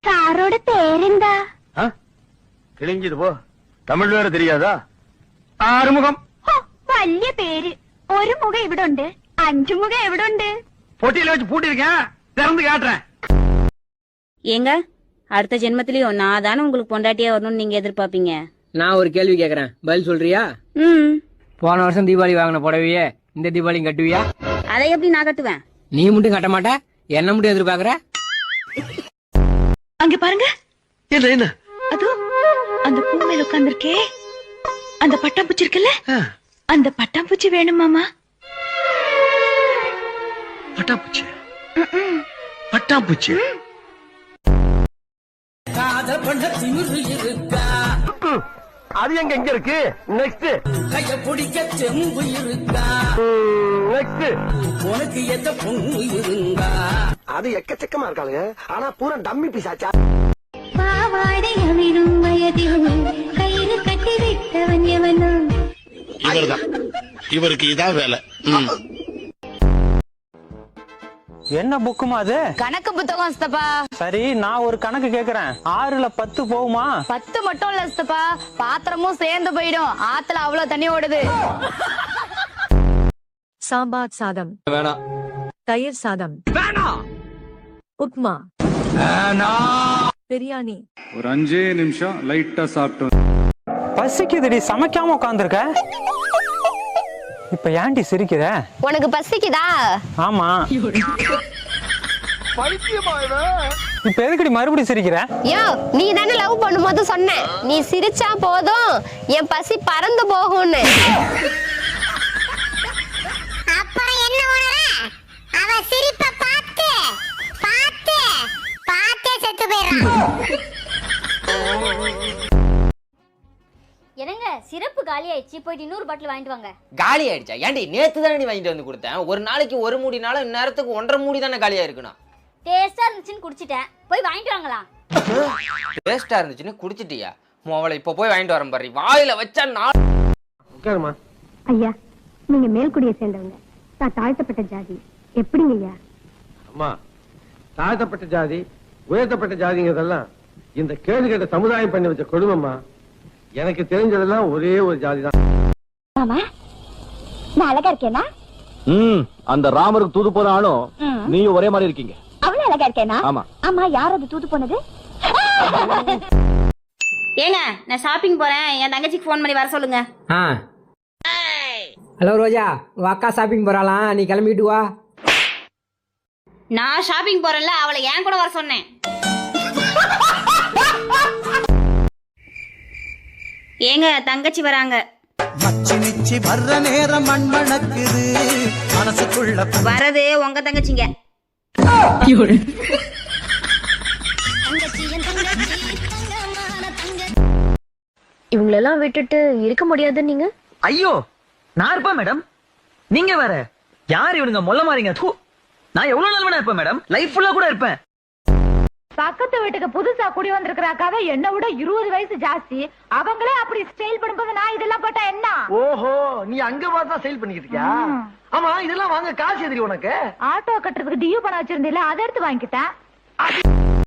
சாரோட பேரெந்தா? கிழிஞ்சது போ. தமிழ் வேற தெரியாதா? ആറുമുഖം. വലിയ പേര്. ഒരു മുഖം ഇവിടെ ഉണ്ട്, 5 മുഖം എവിടെ ഉണ്ട്? பொட்டியில வச்சு பூட்டிருக்கேன், திறந்து காட்டுறேன். ஏங்க, அடுத்த ஜென்மத்திலயும் நான் தானே உங்களுக்கு பொண்டாட்டியா வரணும்னு நீங்க எதிர்பார்ப்பீங்க. நான் ஒரு கேள்வி கேக்குறேன், பதில் சொல்றியா? போன வருஷம் தீபாவளி வாங்கின புடவையே இந்த தீபாவளி கட்டுவியா? அதை எப்படி நான் கட்டுவேன்? நீ மட்டும் கட்ட மாட்ட, என்ன மட்டும் எதிர்பார்க்கற? அங்க பாருங்க. என்ன என்ன? அதோ அந்த பூ மேல உட்கார்ந்திருக்கே, அந்த பட்டாம்பூச்சி இருக்குல்ல, அந்த பட்டாம்பூச்சி வேணும் மாமா. பட்டாம்பூச்சி? பட்டாம்பூச்சி? அது எங்க எங்க இருக்கு? நெக்ஸ்ட். கைய பிடிக்க செம்பு இருக்கா? நெக்ஸ்ட். உனக்கு எந்த பொண்ணு இருந்தா? அது எக்கச்சக்கமா இருக்காளுங்க, ஆனா பூரா டம்மி பீஸாச்சா. பாவாடை அவிழும் வயதில் கயிறு கட்டி விட்டவன் எவனோ? இவர்தான், இவருக்கு இதான் வேலை. என்ன புக்குமா அது? கணக்கு புத்தகம் சித்தப்பா. சரி, நான் ஒரு கணக்கு கேக்குறேன், 6ல 10 போகுமா? 10 மட்டும் இல்ல சித்தப்பா, பாத்திரமும் சேர்ந்து போயிடும், ஆத்துல அவ்வளவு தண்ணி ஓடுது. சாம்பார் சாதம் வேணாம். தயிர் சாதம் வேணாம். உப்மா வேணாம். பிரியாணி. ஒரு 5 நிமிஷம் லைட்டா சாப்பிட்டோம். பசிக்குதுடி, சமைக்காம உட்காந்துருக்க. இப்ப ஏன்டி சிரிக்கிற? உனக்கு பசிக்குதா? ஆமா. இப்ப எதுக்குடி மறுபடியும் சிரிக்கிற? யோ, நீ தானே லவ் பண்ணும்போது சொன்ன, நீ சிரிச்சா போதும் என் பசி பறந்து போகும்னு. அப்புறம் என்ன உணர? அவ சிரிப்ப பார்த்து பார்த்து பார்த்தே செத்து போயிடுறான். என்னங்க, சிறப்பு காலி ஆயிடுச்சு, போயிட்டு இன்னொரு பாட்டில் வாங்கிட்டு வாங்க. காலி ஆயிடுச்சா? ஏன்டி நேத்து தானே நீ வாங்கிட்டு வந்து கொடுத்தேன். ஒரு நாளைக்கு ஒரு மூடினாலும் இந்நேரத்துக்கு 1.5 மூடி தானே காலியா இருக்கணும். டேஸ்டா இருந்துச்சுன்னு குடிச்சிட்டேன், போய் வாங்கிட்டு வாங்கலாம். டேஸ்டா இருந்துச்சுன்னு குடிச்சிட்டியா? மோவளை இப்ப போய் வாங்கிட்டு வரேன் பாரு, வாயில வச்சா நான். உட்காருமா. ஐயா, நீங்க மேல்குடியை சேர்ந்தவங்க, நான் தாழ்த்தப்பட்ட ஜாதி, எப்படிங்க ஐயா? அம்மா, தாழ்த்தப்பட்ட ஜாதி உயர்த்தப்பட்ட ஜாதிங்கிறதெல்லாம் இந்த கேடு கேட்ட சமுதாயம் பண்ணி வச்ச கொடுமைம்மா. எனக்கு தெரிஞ்சதெல்லாம் ஒரே ஒரு ஜாதி தான். மாமா, நான் அழகா இருக்கேனா? அந்த ராமருக்கு தூது போன ஆளும் நீயும் ஒரே மாதிரி இருக்கீங்க. அவ்வளவு அழகா இருக்கேனா? ஆமா. ஆமா, யார் அது தூது போனது? ஏங்க, நான் ஷாப்பிங் போறேன், என் தங்கச்சிக்கு ஃபோன் பண்ணி வர சொல்லுங்க. ஹலோ ரோஜா, உன் அக்கா ஷாப்பிங் போறாளாம், நீ கிளம்பிட்டு வா. நான் ஷாப்பிங் போறேன்ல, அவளை ஏன் கூட வர சொன்னேன். ஏங்க, தங்கச்சி வராங்க. வர்ற நேரம் மண்மணக்குது மனசுக்குள்ள. வரது உங்க தங்கச்சிங்க. இவங்களெல்லாம் விட்டுட்டு இருக்க முடியாது நீங்க? ஐயோ, நான் இருப்பேன் மேடம், நீங்க வேற. யார் இவனுங்க மொல்ல மாறீங்க? நான் எவ்வளவு நாள் வேணா இருப்பேன் மேடம், லைஃப் ஃபுல்லா கூட இருப்பேன். பக்கத்து வீட்டுக்கு புதுசா குடி வந்திருக்கிறாக்காக என்ன விட 20 வயசு ஜாஸ்தி, அவங்களே அப்படி ஸ்டைல் பண்ணும்போது நான் இதெல்லாம் போட்டா என்ன? ஓஹோ, நீ அங்க பார்த்தா சேல் பண்ணிக்கிட்டு இருக்கியா? ஆமா, இதெல்லாம் வாங்க காசு எதிரி உனக்கு? ஆட்டோ கட்டுறதுக்கு டியூ பணம் வச்சிருந்தீல, அதை எடுத்து வாங்கிக்கிட்டேன்.